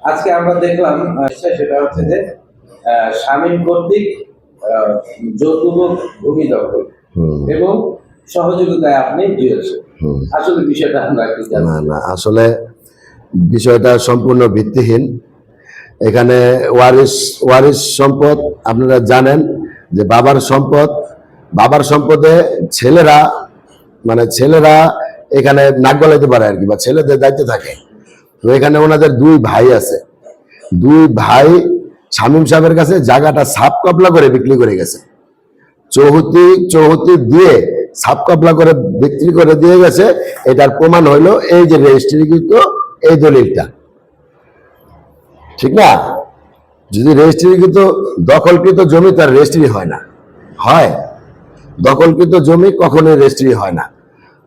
আজকে আমরা দেখলাম সেটা হচ্ছে যে শামীম কর্তৃক যৌতুক ভূমি দখল এবং সহযোগিতায় আপনি দিয়েছেন। আসলে বিষয়টা আমরা কি জানি না, আসলে বিষয়টা সম্পূর্ণ ভিত্তিহীন। এখানে ওয়ারিশ সম্পদ আপনারা জানেন যে বাবার সম্পদে ছেলেরা এখানে নাক গলাইতে পারে আর কি, বা ছেলেদের দায়িত্ব থাকে। তো এখানে ওনাদের দুই ভাই আছে, দুই ভাই শামীম সাহেবের কাছে জায়গাটা সাপ কবলা করে বিক্রি করে গেছে। চৌহতি দিয়ে সাপ কবলা করে বিক্রি করে দিয়ে গেছে। এটার প্রমাণ হইলো এই যে রেজিস্ট্রিকৃত এই দলিলটা, ঠিক না? যদি রেজিস্ট্রিকৃত দখলকৃত জমি তার রেজিস্ট্রি হয় না, হয় দখলকৃত জমি কখনোই রেজিস্ট্রি হয় না।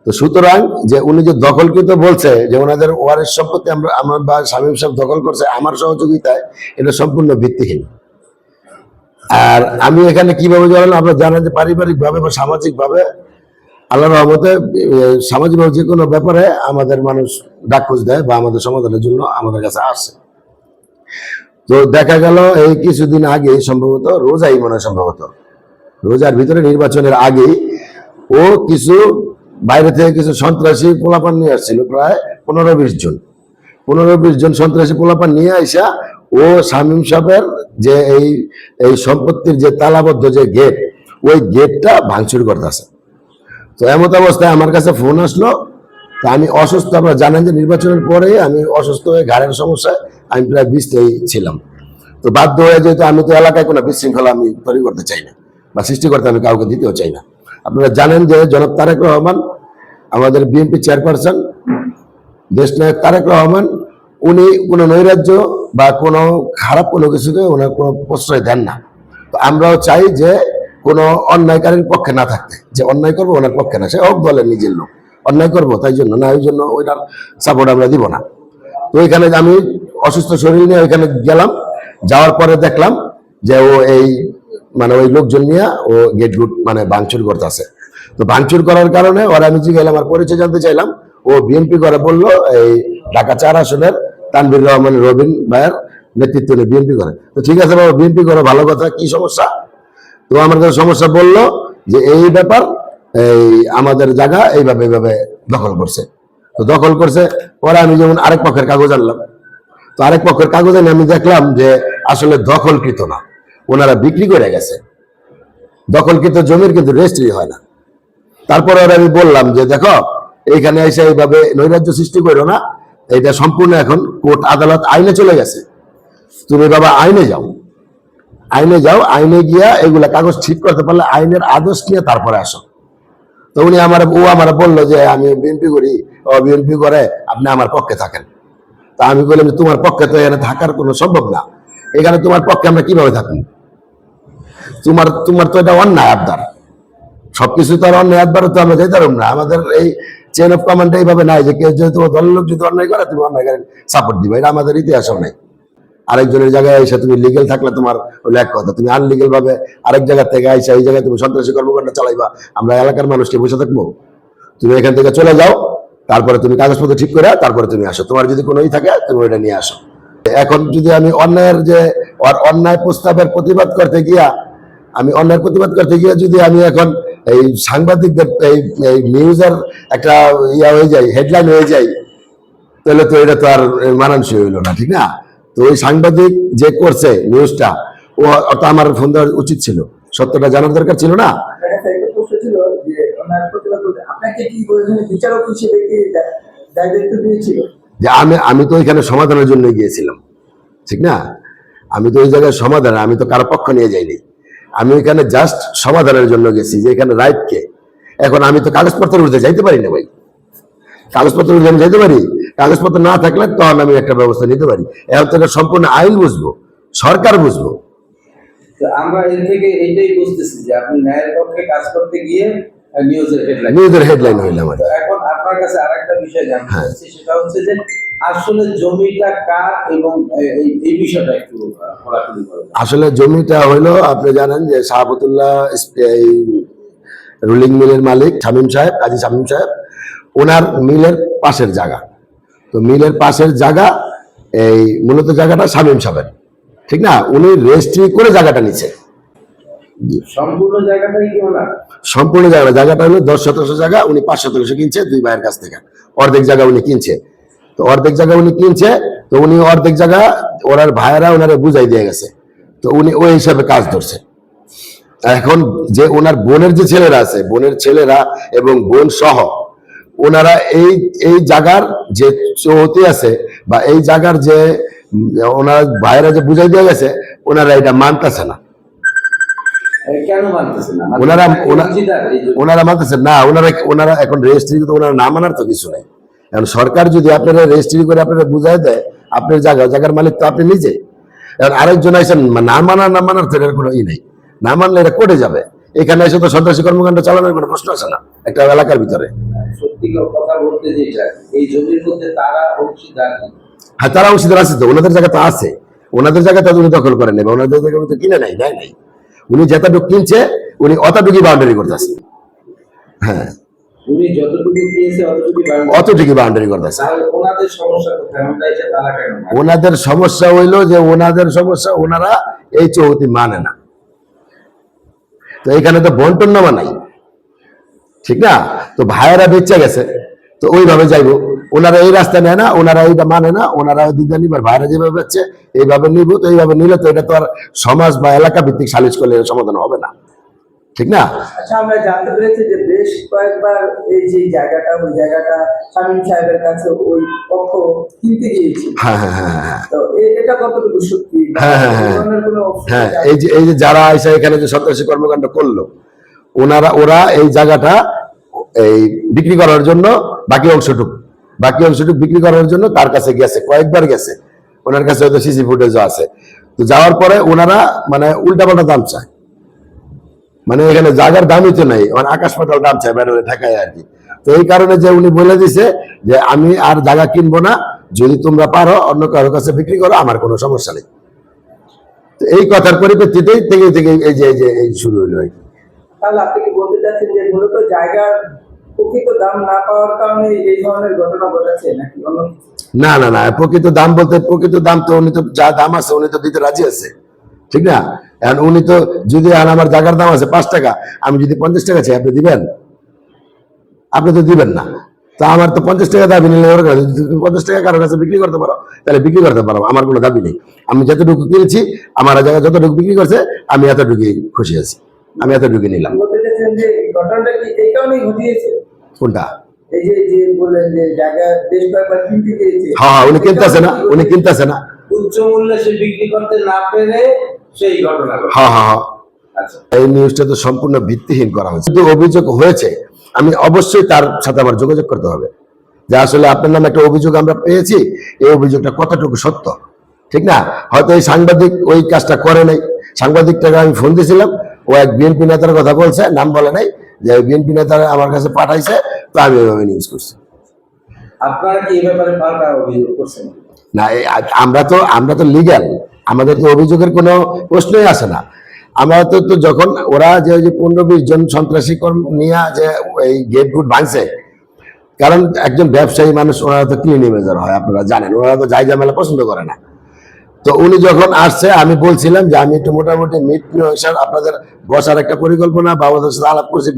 তো সুতরাং যে উনি যে দখলকৃত বলছে যে ওনাদের ওয়ারিশ সম্পত্তি আমার বা শামীম সাহেব দখল করছে আমার সহযোগিতায়, এটা সম্পূর্ণ ভিত্তিহীন। আর আমি এখানে কিভাবে জানলাম, আপনারা জানেন যে পারিবারিক ভাবে বা সামাজিক ভাবে আল্লাহর রহমতে সামাজিক যে কোনো ব্যাপারে আমাদের মানুষ ডাক খোঁজ দেয় বা আমাদের সমাধানের জন্য আমাদের কাছে আসে। তো দেখা গেল এই কিছুদিন আগে সম্ভবত রোজার ভিতরে নির্বাচনের আগে ও কিছু বাইরে থেকে কিছু সন্ত্রাসী পোলাপান নিয়ে আসছিল, প্রায় 15-20 জন সন্ত্রাসী পোলাপান নিয়ে আইসা ও শামীম সাহেবের যে এই সম্পত্তির যে তালাবদ্ধ যে গেট, ওই গেটটা ভাঙচুর করতেছে। তো এমত অবস্থায় আমার কাছে ফোন আসলো। তো আমি অসুস্থ, আপনারা জানেন যে নির্বাচনের পরে আমি অসুস্থ হয়ে ঘাড়ের সমস্যায় আমি প্রায় 20 ছিলাম। তো বাধ্য হয়ে যেহেতু আমি তো এলাকায় কোনো বিশৃঙ্খলা আমি তৈরি করতে চাই না বা সৃষ্টি করতে আমি কাউকে দিতেও চাই না। আপনারা জানেন যে জনাব তারেক রহমান, আমাদের বিএনপি চেয়ারপারসন, দেশনায়ক তারেক রহমান, উনি কোনো নৈরাজ্য বা কোনো খারাপ কোনো কিছুকে ওনার কোনো প্রশ্রয় দেন না। তো আমরাও চাই যে কোনো অন্যায়কারীর পক্ষে না থাকতে, যে অন্যায় করবো ওনার পক্ষে না, সে হোক দলের নিজের লোক, অন্যায় করবো তাই জন্য না, ওই জন্য ওইটার সাপোর্ট আমরা দিব না। তো ওইখানে আমি অসুস্থ শরীর নিয়ে ওইখানে গেলাম, যাওয়ার পরে দেখলাম যে ও ওই লোকজন নিয়ে ও গেট ভাঙচুর করতেছে। তো ভাঙচুর করার কারণে ওরা আমি জিজ্ঞাসা আমার পরিচয় জানতে চাইলাম, ও বিএনপি করে বললো এই ঢাকা 4 আসনের তানভীর রহমান রবিন ভাইয়ের নেতৃত্বে বিএনপি করে। তো ঠিক আছে বাবা, বিএনপি করে ভালো কথা, কি সমস্যা? তো আমার কাছে সমস্যা বললো যে এই ব্যাপার, এই আমাদের জায়গা এইভাবে দখল করছে। তো দখল করছে পরে আমি যেমন আরেক পক্ষের কাগজ আনলাম, তো আরেক পক্ষের কাগজ এনে আমি দেখলাম যে আসলে দখলকৃত না, ওনারা বিক্রি করে গেছে। দখলকৃত জমির কিন্তু রেজিস্ট্রি হয় না। তারপরে ওরা আমি বললাম যে দেখো, এইখানে এসে এইভাবে নৈরাজ্য সৃষ্টি করো না, এটা সম্পূর্ণ এখন কোর্ট আদালত আইনে চলে গেছে, তুমি বাবা আইনে যাও, আইনে গিয়া এগুলা কাগজ ঠিক করতে পারলে আইনের আদেশ নিয়ে তারপরে আসো। তো উনি আমার বললো যে আমি বিএনপি করি, ও বিএনপি করে, আপনি আমার পক্ষে থাকেন। তা আমি বললাম যে তোমার পক্ষে তো এখানে থাকার কোনো সম্ভব না, এখানে তোমার পক্ষে আমরা কিভাবে থাকি? তোমার তো এটা অন্যায় আবদার, সবকিছু তো আর অন্যায় আবদারও তো আমরা যেতে পারব না। আমাদের এই চেইন অফ কমান্ড এইভাবে নাই যে কেউ যদি তোমার দলের লোক যদি অন্যায় করে তুমি অন্যায় সাপোর্ট দিবে, এটা আমাদের ইতিহাসও নেই। আরেকজনের জায়গায় এসে তুমি লিগেল থাকলে তোমার হলো এক কথা, তুমি আনলিগেল ভাবে আরেক জায়গা থেকে আইসা এই জায়গায় তুমি সন্ত্রাসী কর্মকাণ্ড চালাইবা, আমরা এলাকার মানুষকে বসে থাকবো? তুমি এখান থেকে চলে যাও, তারপরে তুমি কাগজপত্র ঠিক করে তারপরে তুমি আসো, তোমার যদি কোনো থাকে তুমি ওইটা নিয়ে আসো। এখন যদি আমি অন্যায় প্রস্তাবের প্রতিবাদ করতে গিয়া যদি আমি এখন এই সাংবাদিকদের এই নিউজের একটা হয়ে যাই, হেডলাইন হয়ে যাই, তাহলে তো এটা তো আর মানানসই হইলো না, ঠিক না? তো ওই সাংবাদিক যে করছে নিউজটা, ও তো আমার ফোন দেওয়া উচিত ছিল, সত্যটা জানার দরকার ছিল না? যে আমি তো এখানে সমাধানের জন্য গিয়েছিলাম, ঠিক না? আমি তো ওই জায়গায় আমি তো কারো পক্ষ নিয়ে যাইনি, আমি এখানে জাস্ট সমাধানের জন্য গেছি যে এখানে রাইট কে। এখন আমি তো কাগজপত্র উঠতে যাইতে পারি না ভাই, কাগজপত্র উঠতে আমি যাইতে পারি, কাগজপত্র না থাকলে তখন আমি একটা ব্যবস্থা নিতে পারি। এখন তো এটা সম্পূর্ণ আইন বুঝবো, সরকার বুঝবো। আমরা এর থেকে এইটাই বুঝতেছি যে আপনি ন্যায়ের পক্ষে কাজ করতে গিয়ে নিউজের হেডলাইন হইলাম। এখন আপনার কাছে আরেকটা বিষয় জানতে চাচ্ছি, সেটা হচ্ছে যে আসলে জমিটা কার এবং এই বিষয়টা একটু খোলাখুলি করবেন। আসলে জমিটা হইলো, আপনি জানেন যে শাহাবুতুল্লাহ এই রুলিং মিলের মালিক শামীম সাহেব, কাজী শামীম সাহেব, ওনার মিলের পাশের জায়গা। তো মিলের পাশের জায়গা এই মূলত জায়গাটা শামীম সাহেবের, ঠিক না? উনি রেজিস্ট্রি করে জায়গাটা নিচ্ছে। সম্পূর্ণ জায়গাটাই কি ওনার? সম্পূর্ণ জায়গাটা হলো 10 শতাংশ জায়গা, উনি 5 শতাংশ কিনছে দুই ভাইয়ের কাছ থেকে। অর্ধেক জায়গা উনি কিনছে, তো অর্ধেক জায়গা উনি কিনছে, তো উনি অর্ধেক জায়গা ওনার ভাইয়েরা ওনারে বুঝাই দিয়ে গেছে, তো উনি ওই হিসাবে কাজ ধরছে। এখন যে ওনার বোনের যে ছেলেরা আছে, বোনের ছেলেরা এবং বোন সহ ওনারা এই এই জায়গার যে চৌহতি আছে বা এই জায়গার যে ওনার ভাইয়েরা যে বুঝাই দিয়ে গেছে, ওনারা এটা মানতেছে না। কেন মানতেছে না? মানে ওনারা অংশীদার এই জন্য। ওনারা মানতেছে না, ওনারা এখন রেজিস্ট্রি তো ওনারা না মানার তো কিছু নাই। এখন সরকার যদি আপনারা রেজিস্ট্রি করে আপনারা বুঝাই দেয় আপনার জায়গার মালিক তো আপনি নিজে। এখন আরেকজন আইসেন না মানার তো এর কোনো ই নেই, না মানলে এটা কোর্টে যাবে। এখানে এসে তো সন্ত্রাসী কর্মকাণ্ড চালানোর কোনো প্রশ্ন আছে না একটা এলাকার ভিতরে। সত্যি কথা বলতে যেটা, এই জমির মধ্যে তারা অংশীদার কি? হ্যাঁ, তারা অংশীদার আছে তো, ওনাদের জায়গা তো আছে, ওনাদের জায়গাটা উনি দখল করে নেবে, ওনাদের জায়গা তো কিনে নাই, দেয় নাই। উনি যেতটুকু কিনছে উনি অতটুকুই বাউন্ডারি করতেছে। হ্যাঁ, উনি যতটুকু পেয়েছে অতটুকুই বাউন্ডারি করতেছে। তাহলে ওনাদের সমস্যা কোথায়? আমরা এসে তারা কেন মানবে? ওনাদের সমস্যা হইলো যে ওনাদের সমস্যা ওনারা এই চৌহতি মানে না, তো এখানে তো বন্টন নামা নাই, ঠিক না? তো ভাইয়েরা বেঁচে গেছে, তো ওইভাবে যাইবো। ওনারা এই রাস্তা নেয় না, ওনারা এইটা মানে না, ওনারা ওই দিকটা নিবার, ভাইয়েরা যেভাবে বেচছে এইভাবে নিব, তো এইভাবে নিলে তো এটা তো আর সমাজ বা এলাকা ভিত্তিক সালিশ করলে এর সমাধান হবে না, ঠিক না? আচ্ছা, আমরা জানতে পেরেছি যে বেশ কয়েকবার এই যে জায়গাটা, ওই জায়গাটা শামীম সাহেবের কাছে ওই পক্ষ কিনতে গিয়েছে। হ্যাঁ হ্যাঁ হ্যাঁ হ্যাঁ তো এটা কতটুকু সত্যি? হ্যাঁ, হ্যাঁ, হ্যাঁ। এই ধরনের কোনো হ্যাঁ, এই যে যারা এসে এখানে যে সন্ত্রাসী কর্মকাণ্ড করলো, ওরা এই জায়গাটা এই বিক্রি করার জন্য বাকি অংশটুকু বিক্রি করার জন্য তার কাছে গেছে, কয়েকবার গেছে, ওনার কাছে হয়তো সিসি ফুটেজও আছে। তো যাওয়ার পরে ওনারা মানে উল্টাপাল্টা দাম চায়, মানে এখানে জায়গার দামই তো নাই, মানে আকাশ পাতাল দাম চায় বেরোলে ঠেকায় আর কি। তো এই কারণে যে উনি বলে দিছে যে আমি আর জায়গা কিনবো না, যদি তোমরা পারো অন্য কারোর কাছে বিক্রি করো, আমার কোনো সমস্যা নেই। তো এই কথার পরিপ্রেক্ষিতেই থেকে এই শুরু হইলো আর কি। তাহলে আপনি কি বলতে চাচ্ছেন যে মূলত জায়গার প্রকৃত দাম না পাওয়ার কারণে এই ধরনের ঘটনা ঘটেছে, নাকি অন্য কিছু? না না না, প্রকৃত দাম বলতে প্রকৃত দাম তো উনি তো যা দাম আছে উনি তো দিতে রাজি আছে, ঠিক না? এখন উনি তো যদি আমার জায়গার দাম আছে 5 টাকা, আমি যদি 50 টাকা চাই আপনি দিবেন? আপনি তো দিবেন না। তো আমার তো 50 টাকা দাবি নিলে ওর কাছে, যদি তুমি 50 টাকা কারোর কাছে বিক্রি করতে পারো তাহলে বিক্রি করতে পারো, আমার কোনো দাবি নেই। আমি যতটুকু কিনেছি, আমার জায়গা যতটুকু বিক্রি করছে আমি এতটুকুই খুশি আছি, আমি এতটুকু নিলাম। বলতে চাচ্ছেন যে ঘটনাটা কি এই কারণেই ঘটিয়েছে? কোনটা? এই যে বললেন যে জায়গা বেশ কয়েকবার কিনতে গিয়েছে। হ্যাঁ, উনি কিনতেছে না। উচ্চ মূল্যে সে বিক্রি করতে না পেরে সেই ঘটনা ঘটে। হ্যাঁ। আচ্ছা, এই নিউজটা তো সম্পূর্ণ ভিত্তিহীন করা হয়েছে। যদি অভিযোগ হয়েছে, আমি অবশ্যই তার সাথে আমার যোগাযোগ করতে হবে যে আসলে আপনার নামে একটা অভিযোগ আমরা পেয়েছি, এই অভিযোগটা কতটুকু সত্য, ঠিক না? হয়তো এই সাংবাদিক ওই কাজটা করে নাই, সাংবাদিকটাকে আমি ফোন দিয়েছিলাম, ও এক বিএনপি নেতার কথা বলছে, নাম বলে নাই, যে বিএনপি নেতারা আমার কাছে পাঠাইছে, তো আমি ওইভাবে নিউজ করছি। আপনারা কি এই ব্যাপারে বারবার অভিযোগ করছেন? না, আমরা তো লিগ্যাল, আমাদের তো অভিযোগের কোনো প্রশ্নই আসে না। আমরা তো যখন ওরা যে 15-20 জন সন্ত্রাসী কর্ম নিয়ে যে এই গেট গুট ভাঙছে, কারণ একজন ব্যবসায়ী মানুষ, ওনারা তো ক্লিন ইমেজের হয়, আপনারা জানেন, ওনারা তো যাই ঝামেলা পছন্দ করে না। তো উনি যখন আসছে, আমি বলছিলাম যে আমি একটু মোটামুটি আপনাদের বসার একটা পরিকল্পনা বা ওদের সাথে আলাপ করছি,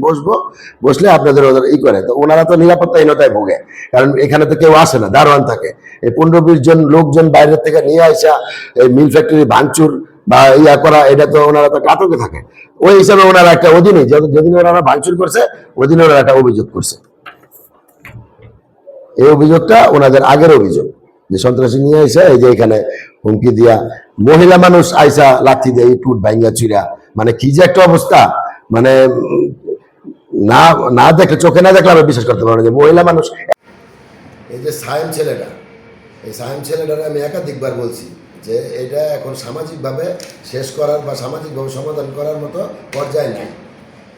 বসলে আপনাদের ওদের ই করে। তো ওনারা তো নিরাপত্তাহীনতায় ভোগে, কারণ এখানে তো কেউ আসে না, দারোয়ান থাকে। এই 15-20 জন লোকজন বাইরের থেকে নিয়ে আসা, এই মিল ফ্যাক্টরি ভাঙচুর বা ইয়া করা, এটা তো ওনারা তো আতঙ্কে থাকে। ওই হিসাবে ওনারা একটা অধীনে, যেদিন ওনারা ভাঙচুর করছে ওদিন ওনারা একটা অভিযোগ করছে। এই অভিযোগটা ওনাদের আগের অভিযোগ, যে সন্ত্রাসী নিয়ে আইসা এই যে এখানে হুমকি দিয়া, মহিলা মানুষ আইসা লাথি দেয়, টুট ভাঙ্গা চুরা, মানে কি যে একটা অবস্থা, মানে না দেখলে, চোখে না দেখলে আমি বিশ্বাস করতে পারবো না যে মহিলা মানুষ। এই যে সায়েম ছেলেটার আমি একাধিকবার বলছি যে এটা এখন সামাজিকভাবে শেষ করার বা সামাজিকভাবে সমাধান করার মতো পর্যায়ে নাই,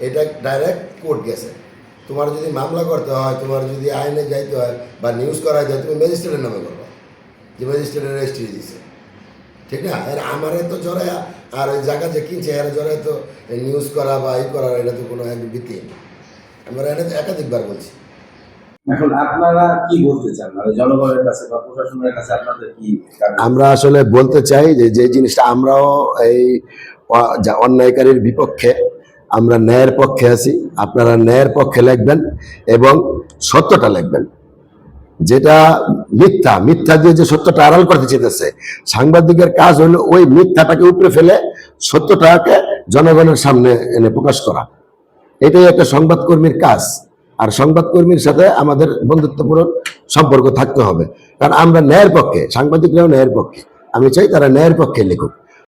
এটা ডাইরেক্ট কোর্ট গেছে। তোমার যদি মামলা করতে হয়, তোমার যদি আইনে যাইতে হয় বা নিউজ করা যায়, তুমি ম্যাজিস্ট্রেটের নামে করবা, যে ম্যাজিস্ট্রেটের রেজিস্ট্রি দিছে, ঠিক না? আর আমারে তো জড়ায়, আর ওই জায়গা যে কিনছে এরা জড়ায় তো নিউজ করা বা ই করার, এটা তো কোনো ভিত্তি নেই। আমরা এটা একাধিকবার বলছি। এখন আপনারা কি বলতে চান, মানে জনগণের কাছে বা প্রশাসনের কাছে আপনাদের কি দাবি? আমরা আসলে বলতে চাই যে যে জিনিসটা আমরাও এই যা অন্যায়কারীর বিপক্ষে, আমরা ন্যায়ের পক্ষে আছি। আপনারা ন্যায়ের পক্ষে লিখবেন এবং সত্যটা লিখবেন। যেটা মিথ্যা, মিথ্যা দিয়ে যে সত্যটা আড়াল করতে চেয়েছে, সাংবাদিকের কাজ হলো ওই মিথ্যাটাকে উপরে ফেলে সত্যটাকে জনগণের সামনে এনে প্রকাশ করা। এটাই একটা সংবাদকর্মীর কাজ। আর সংবাদকর্মীর সাথে আমাদের বন্ধুত্বপূর্ণ সম্পর্ক থাকতে হবে, কারণ আমরা ন্যায়ের পক্ষে, সাংবাদিকরাও ন্যায়ের পক্ষে। আমি চাই তারা ন্যায়ের পক্ষে লিখুক।